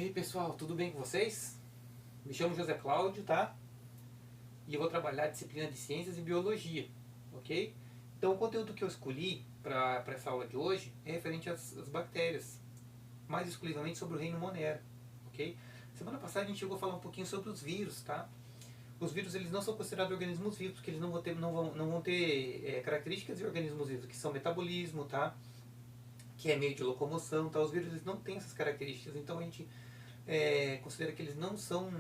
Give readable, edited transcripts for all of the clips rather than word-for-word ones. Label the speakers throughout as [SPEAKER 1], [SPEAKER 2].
[SPEAKER 1] aí pessoal, tudo bem com vocês? Me chamo José Cláudio, tá? E eu vou trabalhar a disciplina de Ciências e Biologia, ok? Então o conteúdo que eu escolhi para essa aula de hoje é referente às bactérias, mais exclusivamente sobre o reino Monera, ok? Semana passada a gente chegou a falar um pouquinho sobre os vírus, tá? Os vírus eles não são considerados organismos vivos, porque eles não vão ter características de organismos vivos, que são metabolismo, tá? Que é meio de locomoção, tá? Os vírus eles não têm essas características, então a gente considera que eles não são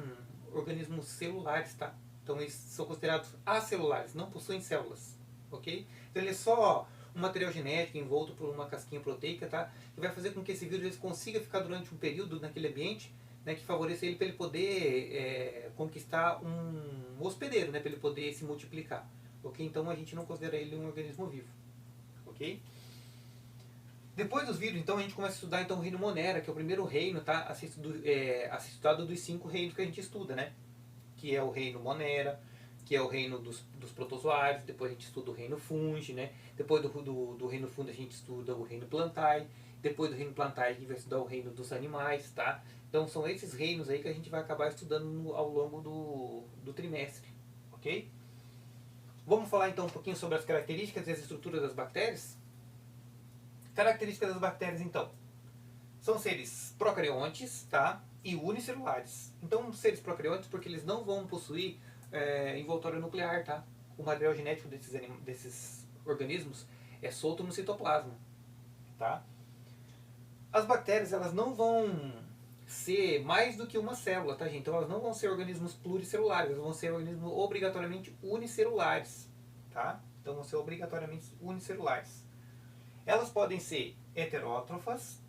[SPEAKER 1] organismos celulares, tá? Então eles são considerados acelulares, não possuem células, ok? Então ele é só um material genético envolto por uma casquinha proteica, tá? Que vai fazer com que esse vírus ele consiga ficar durante um período naquele ambiente, né, que favoreça ele para ele poder conquistar um hospedeiro, né, para ele poder se multiplicar, ok? Então a gente não considera ele um organismo vivo, ok? Depois dos vírus, então, a gente começa a estudar então, o reino Monera, que é o primeiro reino, tá? Estudado dos 5 reinos que a gente estuda, né? Que é o reino Monera, que é o reino dos protozoários, depois a gente estuda o reino Fungi, né? Depois do reino Fungi a gente estuda o reino Plantae, depois do reino Plantae a gente vai estudar o reino dos animais, tá? Então são esses reinos aí que a gente vai acabar estudando ao longo do trimestre, ok? Vamos falar então um pouquinho sobre as características e as estruturas das bactérias? Características das bactérias, então. São seres procariontes, tá? E unicelulares. Então, seres procariontes porque eles não vão possuir envoltório nuclear, tá? O material genético desses organismos é solto no citoplasma, tá? As bactérias, elas não vão ser mais do que uma célula, tá, gente? Então, elas não vão ser organismos pluricelulares, elas vão ser organismos obrigatoriamente unicelulares, tá? Então, vão ser obrigatoriamente unicelulares. Elas podem ser heterótrofas,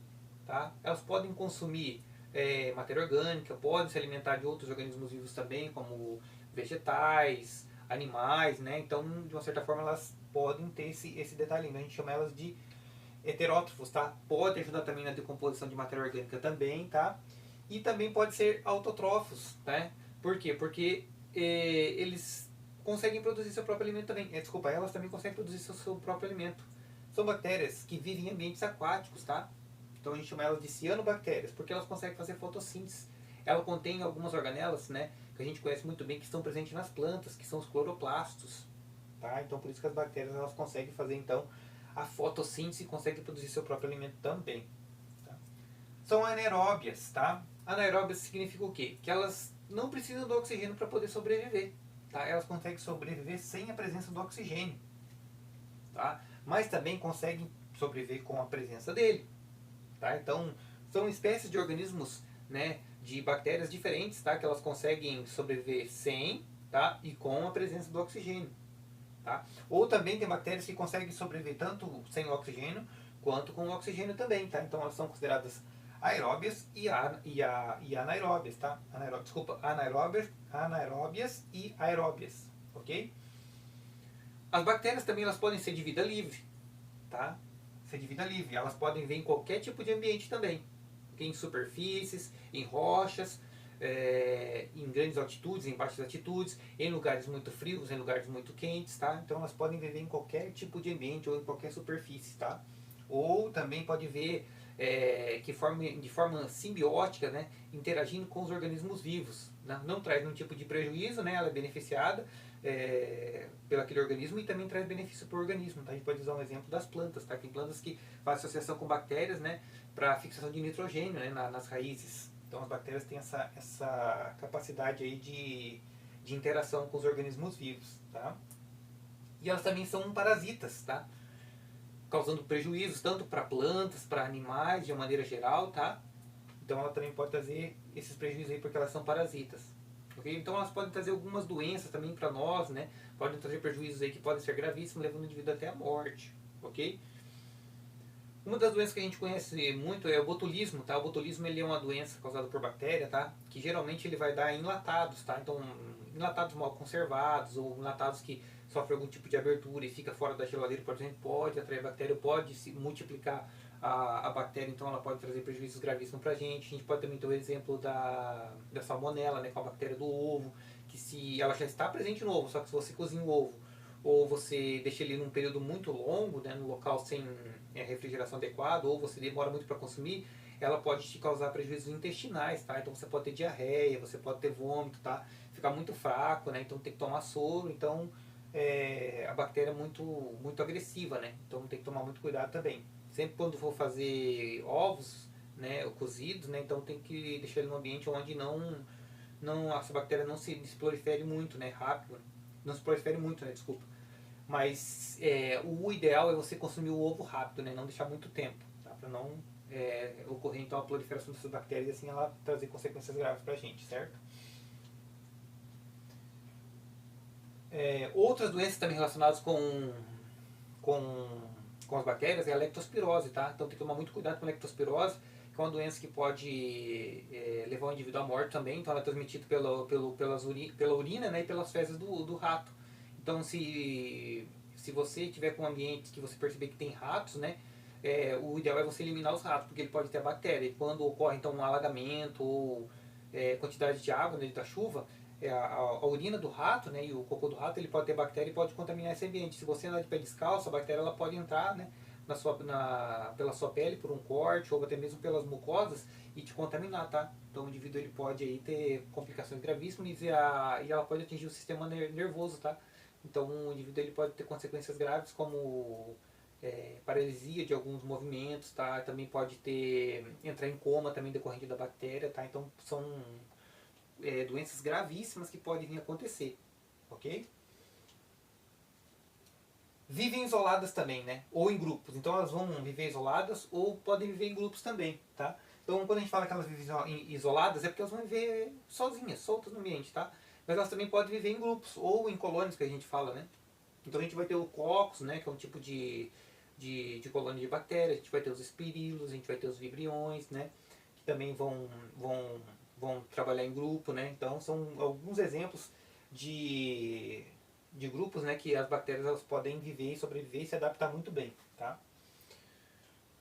[SPEAKER 1] tá? Elas podem consumir matéria orgânica, podem se alimentar de outros organismos vivos também, como vegetais, animais, né? Então, de uma certa forma, elas podem ter esse detalhinho. A gente chama elas de heterótrofos, tá? Pode ajudar também na decomposição de matéria orgânica também, tá? E também pode ser autotrófos, né? Por quê? Porque eles conseguem produzir seu próprio alimento também. Desculpa, elas também conseguem produzir seu próprio alimento. São bactérias que vivem em ambientes aquáticos, tá? Então a gente chama elas de cianobactérias, porque elas conseguem fazer fotossíntese. Ela contém algumas organelas, né, que a gente conhece muito bem, que estão presentes nas plantas, que são os cloroplastos, tá? Então por isso que as bactérias elas conseguem fazer então a fotossíntese e conseguem produzir seu próprio alimento também. Tá? São anaeróbias, tá? Anaeróbias significa o quê? Que elas não precisam do oxigênio para poder sobreviver, tá? Elas conseguem sobreviver sem a presença do oxigênio, tá? Mas também conseguem sobreviver com a presença dele, tá? Então são espécies de organismos, né, de bactérias diferentes, tá? Que elas conseguem sobreviver sem, tá? E com a presença do oxigênio, tá? Ou também tem bactérias que conseguem sobreviver tanto sem o oxigênio quanto com o oxigênio também, tá? Então elas são consideradas aeróbias e anaeróbias, tá? Anaeróbias e aeróbias, ok? As bactérias também elas podem ser de vida livre, tá? Ser de vida livre. Elas podem viver em qualquer tipo de ambiente também. Em superfícies, em rochas, em grandes altitudes, em baixas altitudes, em lugares muito frios, em lugares muito quentes, tá? Então elas podem viver em qualquer tipo de ambiente ou em qualquer superfície, tá? Ou também pode ver de forma simbiótica, né, interagindo com os organismos vivos. Né? Não traz nenhum tipo de prejuízo, né? Ela é beneficiada pelo aquele organismo e também traz benefício para o organismo. Tá? A gente pode usar um exemplo das plantas. Tá? Tem plantas que fazem associação com bactérias, né, para fixação de nitrogênio, né, nas raízes. Então as bactérias têm essa capacidade aí de interação com os organismos vivos. Tá? E elas também são parasitas, tá? Causando prejuízos tanto para plantas, para animais de uma maneira geral, tá? Então ela também pode trazer esses prejuízos aí porque elas são parasitas. Okay? Então elas podem trazer algumas doenças também para nós, né? Podem trazer prejuízos aí que podem ser gravíssimos, levando o indivíduo até a morte, ok? Uma das doenças que a gente conhece muito é o botulismo, tá? O botulismo ele é uma doença causada por bactéria, tá? Que geralmente ele vai dar em enlatados, tá? Então, enlatados mal conservados ou enlatados que sofrem algum tipo de abertura e fica fora da geladeira, por exemplo, pode atrair bactéria, pode se multiplicar a bactéria, então ela pode trazer prejuízos gravíssimos pra gente. A gente pode também ter o exemplo da salmonela, né? Com a bactéria do ovo, que se ela já está presente no ovo, só que se você cozinha o ovo ou você deixa ele num período muito longo, né, no local sem refrigeração adequada, ou você demora muito para consumir, ela pode te causar prejuízos intestinais, tá? Então você pode ter diarreia, você pode ter vômito, tá? Ficar muito fraco, né? Então tem que tomar soro, então a bactéria é muito agressiva, né? Então tem que tomar muito cuidado também. Sempre quando for fazer ovos, né, cozidos, né? Então tem que deixar ele num ambiente onde essa bactéria não se prolifere muito, né? Rápido. Não se prolifere muito, né? Desculpa. Mas o ideal é você consumir o ovo rápido, né? Não deixar muito tempo, tá? Para não ocorrer então a proliferação dessas bactérias e assim ela trazer consequências graves para a gente, certo? Outras doenças também relacionadas com, com as bactérias é a leptospirose, tá? Então tem que tomar muito cuidado com a leptospirose, que é uma doença que pode levar o indivíduo à morte também, então ela é transmitida pela urina, né, e pelas fezes do rato. Então se você tiver com um ambiente que você perceber que tem ratos, né, o ideal é você eliminar os ratos, porque ele pode ter a bactéria. E quando ocorre então um alagamento ou quantidade de água, né, da chuva, a urina do rato, né, e o cocô do rato, ele pode ter bactéria e pode contaminar esse ambiente. Se você andar de pé descalço, a bactéria ela pode entrar, né, pela sua pele por um corte ou até mesmo pelas mucosas e te contaminar, tá? Então o indivíduo ele pode aí ter complicações gravíssimas e ela pode atingir o sistema nervoso, tá? Então o indivíduo ele pode ter consequências graves como paralisia de alguns movimentos, tá? Também pode entrar em coma também decorrente da bactéria, tá? Então são doenças gravíssimas que podem vir a acontecer, ok? Vivem isoladas também, né? Ou em grupos. Então elas vão viver isoladas ou podem viver em grupos também, tá? Então quando a gente fala que elas vivem isoladas é porque elas vão viver sozinhas, soltas no ambiente, tá? Mas elas também podem viver em grupos ou em colônias que a gente fala, né? Então a gente vai ter o cocos, né? Que é um tipo de colônia de bactérias. A gente vai ter os espirilos, a gente vai ter os vibriões, né? Que também vão trabalhar em grupo, né? Então são alguns exemplos de grupos, né, que as bactérias elas podem viver e sobreviver e se adaptar muito bem, tá?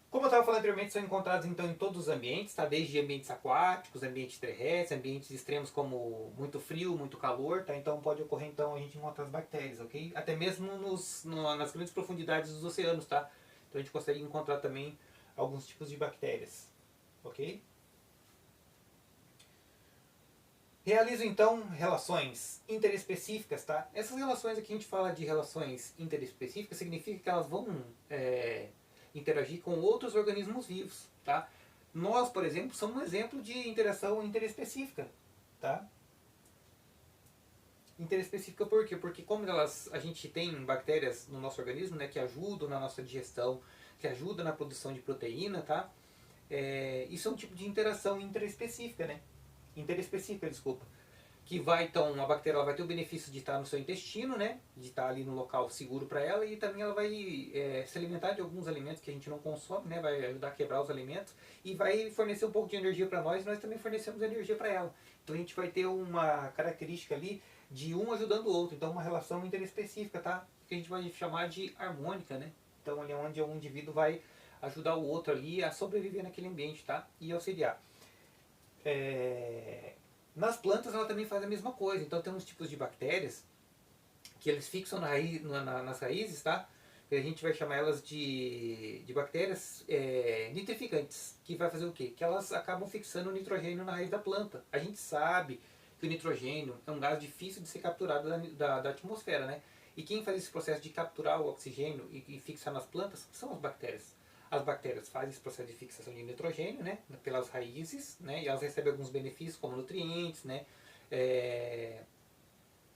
[SPEAKER 1] Como eu estava falando anteriormente, são encontrados então em todos os ambientes, tá? Desde ambientes aquáticos, ambientes terrestres, ambientes extremos como muito frio, muito calor, tá? Então pode ocorrer então a gente encontrar as bactérias, ok? Até mesmo nas grandes profundidades dos oceanos, tá? Então a gente consegue encontrar também alguns tipos de bactérias, ok? Realizo então relações interespecíficas, tá? Essas relações aqui a gente fala de relações interespecíficas, significa que elas vão interagir com outros organismos vivos, tá? Nós, por exemplo, somos um exemplo de interação interespecífica, tá? Interespecífica por quê? Porque como a gente tem bactérias no nosso organismo, né, que ajudam na nossa digestão, que ajudam na produção de proteína, tá? Isso é um tipo de interação interespecífica, né? Interespecífica, desculpa. Que vai, então, a bactéria ela vai ter o benefício de estar no seu intestino, né? De estar ali no local seguro para ela e também ela vai se alimentar de alguns alimentos que a gente não consome, né? Vai ajudar a quebrar os alimentos e vai fornecer um pouco de energia para nós e nós também fornecemos energia para ela. Então a gente vai ter uma característica ali de um ajudando o outro, então uma relação interespecífica, tá? Que a gente vai chamar de harmônica, né? Então ali é onde um indivíduo vai ajudar o outro ali a sobreviver naquele ambiente, tá? E auxiliar. Nas plantas ela também faz a mesma coisa. Então tem uns tipos de bactérias que eles fixam nas raízes, tá? E a gente vai chamar elas de bactérias nitrificantes. Que vai fazer o quê? Que elas acabam fixando o nitrogênio na raiz da planta. A gente sabe que o nitrogênio é um gás difícil de ser capturado da atmosfera, né? E quem faz esse processo de capturar o oxigênio e fixar nas plantas são as bactérias. As bactérias fazem esse processo de fixação de nitrogênio, né, pelas raízes, né, e elas recebem alguns benefícios como nutrientes, né,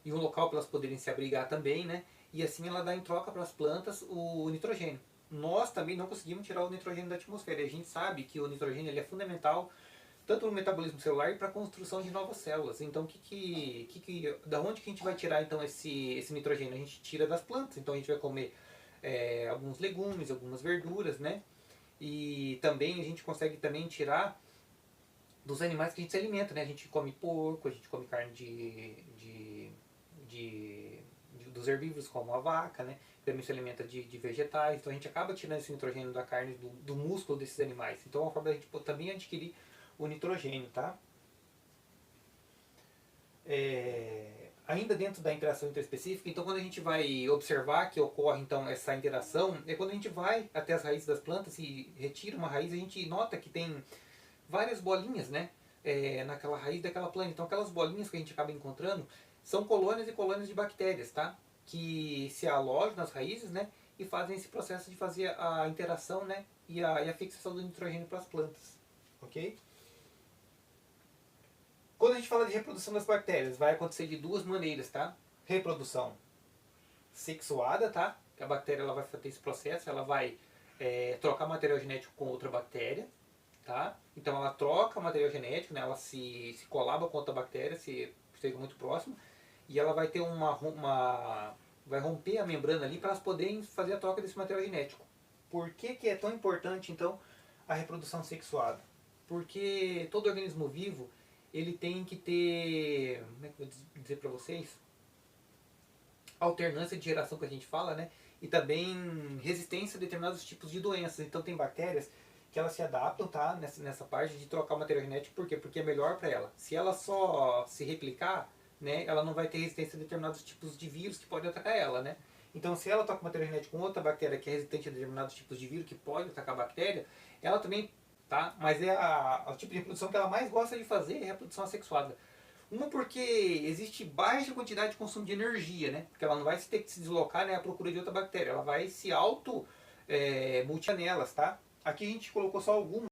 [SPEAKER 1] e um local para elas poderem se abrigar também, né, e assim ela dá em troca para as plantas o nitrogênio. Nós também não conseguimos tirar o nitrogênio da atmosfera. E a gente sabe que o nitrogênio ele é fundamental tanto no metabolismo celular e para a construção de novas células. Então, da onde que a gente vai tirar então esse nitrogênio? A gente tira das plantas. Então a gente vai comer alguns legumes, algumas verduras, né? E também a gente consegue também tirar dos animais que a gente se alimenta, né? A gente come porco, a gente come carne dos herbívoros como a vaca, né? Também se alimenta de vegetais. Então a gente acaba tirando esse nitrogênio da carne, do músculo desses animais. Então é uma forma da gente também adquirir o nitrogênio, tá? ainda dentro da interação interespecífica, então quando a gente vai observar que ocorre então essa interação, é quando a gente vai até as raízes das plantas e retira uma raiz, a gente nota que tem várias bolinhas, né? Naquela raiz daquela planta. Então aquelas bolinhas que a gente acaba encontrando são colônias e colônias de bactérias, tá? Que se alojam nas raízes, né? E fazem esse processo de fazer a interação, né? E a fixação do nitrogênio para as plantas, ok? Quando a gente fala de reprodução das bactérias, vai acontecer de duas maneiras, tá? Reprodução sexuada, tá? Que a bactéria ela vai fazer esse processo, ela vai trocar material genético com outra bactéria, tá? Então ela troca o material genético, né? Ela se colaba com outra bactéria, se chega muito próximo, e ela vai ter vai romper a membrana ali para elas poderem fazer a troca desse material genético. Por que é tão importante então a reprodução sexuada? Porque todo organismo vivo ele tem que ter, como é que eu vou dizer para vocês? Alternância de geração que a gente fala, né? E também resistência a determinados tipos de doenças. Então tem bactérias que elas se adaptam, tá? Nessa parte de trocar o material genético, por quê? Porque é melhor para ela. Se ela só se replicar, né, ela não vai ter resistência a determinados tipos de vírus que podem atacar ela, né? Então se ela troca o material genético com outra bactéria que é resistente a determinados tipos de vírus que pode atacar a bactéria, ela também, tá? Mas o tipo de reprodução que ela mais gosta de fazer é a reprodução assexuada. Uma porque existe baixa quantidade de consumo de energia, né? Porque ela não vai ter que se deslocar, né, à procura de outra bactéria. Ela vai se auto multiplicar nelas, tá? Aqui a gente colocou só algumas.